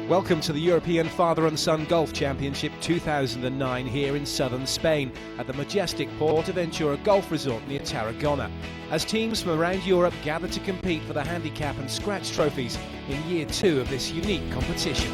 Welcome to the European Father and Son Golf Championship 2009 here in southern Spain at the majestic Portaventura Golf Resort near Tarragona, as teams from around Europe gather to compete for the handicap and scratch trophies in year 2 of this unique competition.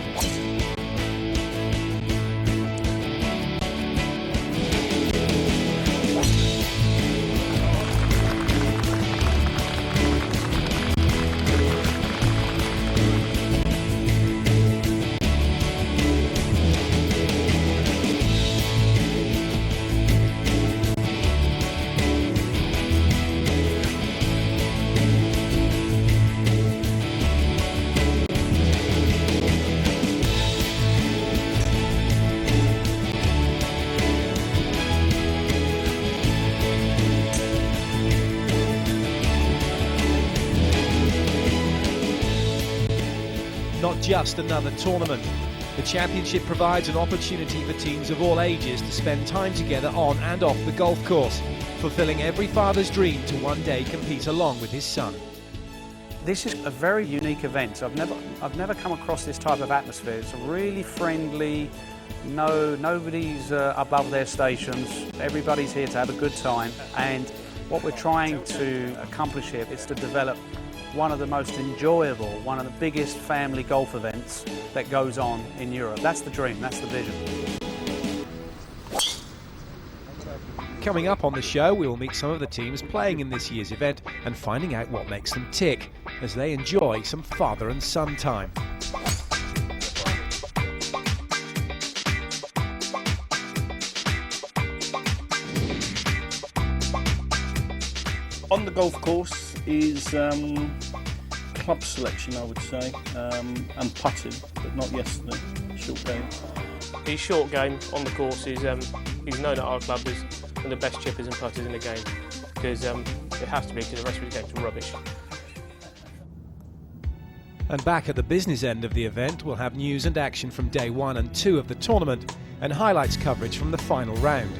Not just another tournament. The championship provides an opportunity for teams of all ages to spend time together on and off the golf course, fulfilling every father's dream to one day compete along with his son. This is a very unique event. I've never come across this type of atmosphere. It's really friendly. Nobody's above their stations. Everybody's here to have a good time. And what we're trying to accomplish here is to develop one of the most enjoyable, one of the biggest family golf events that goes on in Europe. That's the dream, that's the vision. Coming up on the show, we will meet some of the teams playing in this year's event and finding out what makes them tick as they enjoy some father and son time. On the golf course is club selection, I would say, and putting, but not yesterday. Short game. His short game on the course is he's known at our club as one of the best chippers and putters in the game, because it has to be, because the rest of his game's rubbish. And back at the business end of the event, we'll have news and action from day 1 and 2 of the tournament and highlights coverage from the final round.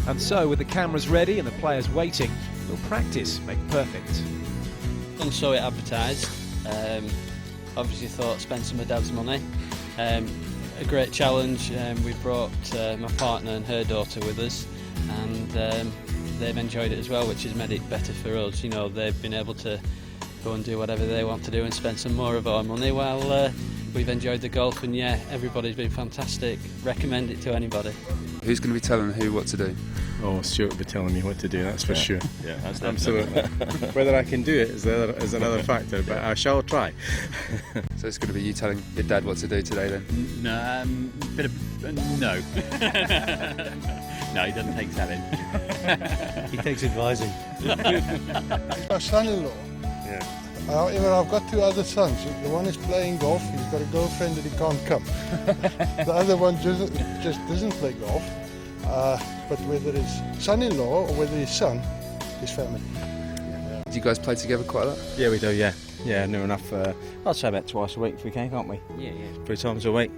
And so, with the cameras ready and the players waiting, we'll practice make perfect. And saw it advertised. Obviously thought spend some of Dad's money. A great challenge. We brought my partner and her daughter with us, and they've enjoyed it as well, which has made it better for us. You know, they've been able to go and do whatever they want to do and spend some more of our money while we've enjoyed the golf. And yeah, everybody's been fantastic. Recommend it to anybody. Who's going to be telling who what to do? Oh, Stuart will be telling me what to do, that's for sure. Yeah, that's absolutely. Whether I can do it is another factor, but I shall try. So it's going to be you telling your dad what to do today then? No, no. No, he doesn't take telling. He takes advising. My son-in-law. Yeah. However, I've got 2 other sons. The one is playing golf, he's got a girlfriend that he can't come. The other one just doesn't play golf. But whether it's son-in-law or whether it's son, his family. Do you guys play together quite a lot? Yeah, we do, yeah. Yeah, near enough. I'd say about twice a week if we can, can't we? Yeah. 3 times a week.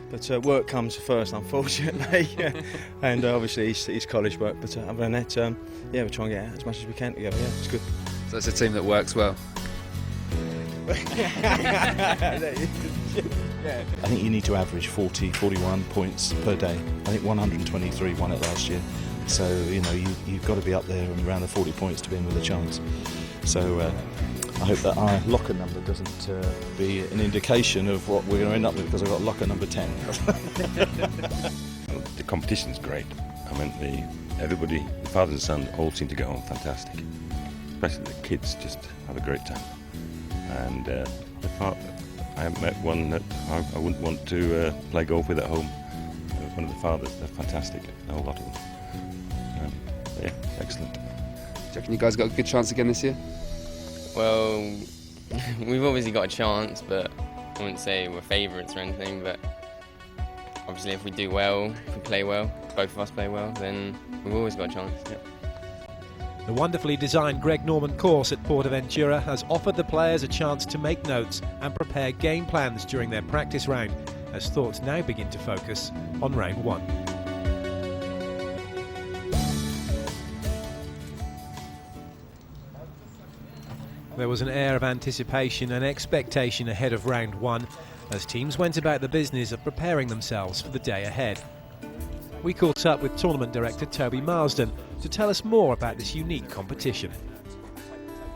But work comes first, unfortunately. And obviously his college work. But other than that, yeah, we try and get out as much as we can together. Yeah, it's good. So it's a team that works well. Yeah. I think you need to average 40, 41 points per day. I think 123 won it last year. So, you know, you've got to be up there and around the 40 points to be in with a chance. So I hope that our locker number doesn't be an indication of what we're going to end up with, because I've got locker number 10. The competition's great. I mean, everybody, the father and son, all seem to get on fantastic. Especially the kids just have a great time. And I haven't met one that I wouldn't want to play golf with at home. One of the fathers, they're fantastic, a whole lot of them. Yeah, excellent. Do you reckon you guys got a good chance again this year? Well, we've obviously got a chance, but I wouldn't say we're favourites or anything, but obviously if we do well, if we play well, both of us play well, then we've always got a chance. Yeah. The wonderfully designed Greg Norman course at Portaventura has offered the players a chance to make notes and prepare game plans during their practice round, as thoughts now begin to focus on round 1. There was an air of anticipation and expectation ahead of round one as teams went about the business of preparing themselves for the day ahead. We caught up with tournament director Toby Marsden to tell us more about this unique competition.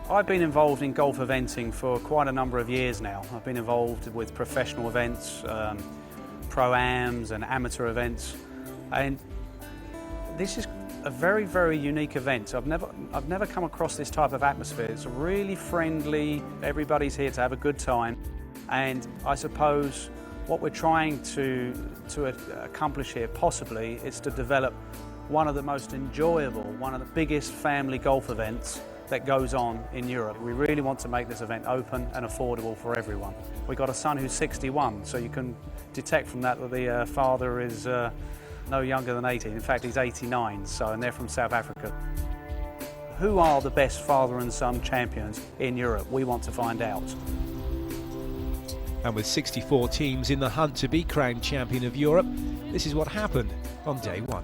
I've been involved in golf eventing for quite a number of years now. I've been involved with professional events, pro-ams and amateur events, and this is a very, very unique event. I've never come across this type of atmosphere. It's really friendly, everybody's here to have a good time, and I suppose what we're trying to accomplish here possibly is to develop one of the most enjoyable, one of the biggest family golf events that goes on in Europe. We really want to make this event open and affordable for everyone. We've got a son who's 61, so you can detect from that the father is no younger than 18. In fact, he's 89, and they're from South Africa. Who are the best father and son champions in Europe? We want to find out. And with 64 teams in the hunt to be crowned champion of Europe, this is what happened on day one.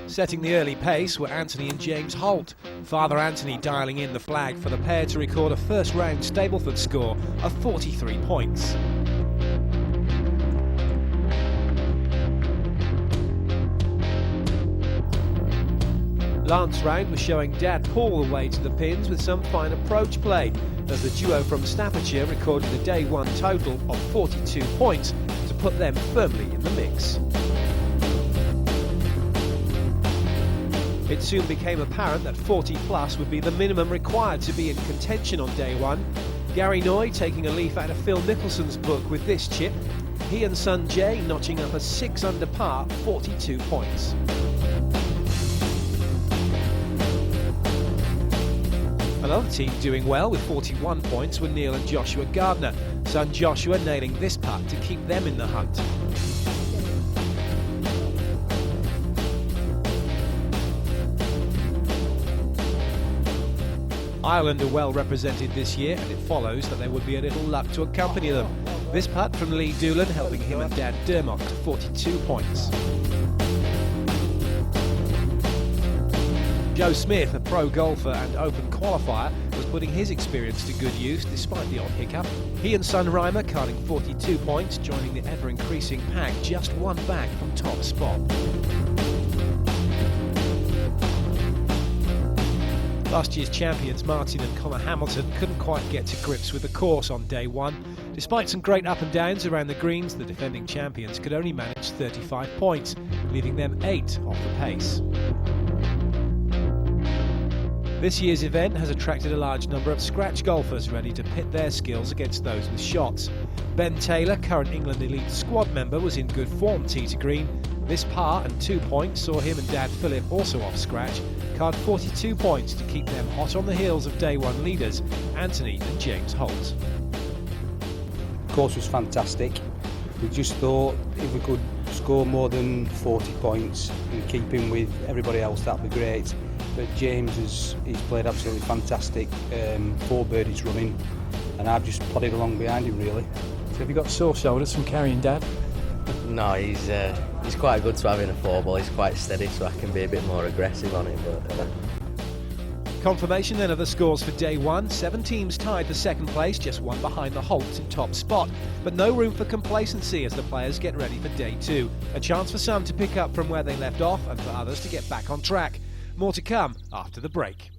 Setting the early pace were Anthony and James Holt. Father Anthony dialing in the flag for the pair to record a first round Stableford score of 43 points. Lance round was showing Dad Paul the way to the pins with some fine approach play, as the duo from Staffordshire recorded a day one total of 42 points to put them firmly in the mix. It soon became apparent that 40 plus would be the minimum required to be in contention on day one. Gary Noy taking a leaf out of Phil Mickelson's book with this chip. He and son Jay notching up a 6 under par, 42 points. Another team doing well with 41 points were Neil and Joshua Gardner. Son Joshua nailing this putt to keep them in the hunt. Ireland are well represented this year, and it follows that there would be a little luck to accompany them. This putt from Lee Doolan helping him and Dad Dermot to 42 points. Joe Smith, a pro golfer and open qualifier, was putting his experience to good use despite the odd hiccup. He and son Reimer carding 42 points, joining the ever-increasing pack just one back from top spot. Last year's champions Martin and Connor Hamilton couldn't quite get to grips with the course on day one. Despite some great up and downs around the greens, the defending champions could only manage 35 points, leaving them 8 off the pace. This year's event has attracted a large number of scratch golfers ready to pit their skills against those with shots. Ben Taylor, current England Elite squad member, was in good form tee to green. This par and 2 points saw him and Dad Philip, also off scratch, card 42 points to keep them hot on the heels of day one leaders, Anthony and James Holt. The course was fantastic. We just thought if we could score more than 40 points and keep him with everybody else, that'd be great. But James he's played absolutely fantastic, 4 birdies running, and I've just plodded along behind him really. So have you got sore shoulders from carrying Dad? No, he's quite good to have in a 4-ball. He's quite steady, so I can be a bit more aggressive on it. But Confirmation then of the scores for day one. 7 teams tied for second place, just one behind the Holts in top spot. But no room for complacency as the players get ready for day two. A chance for some to pick up from where they left off and for others to get back on track. More to come after the break.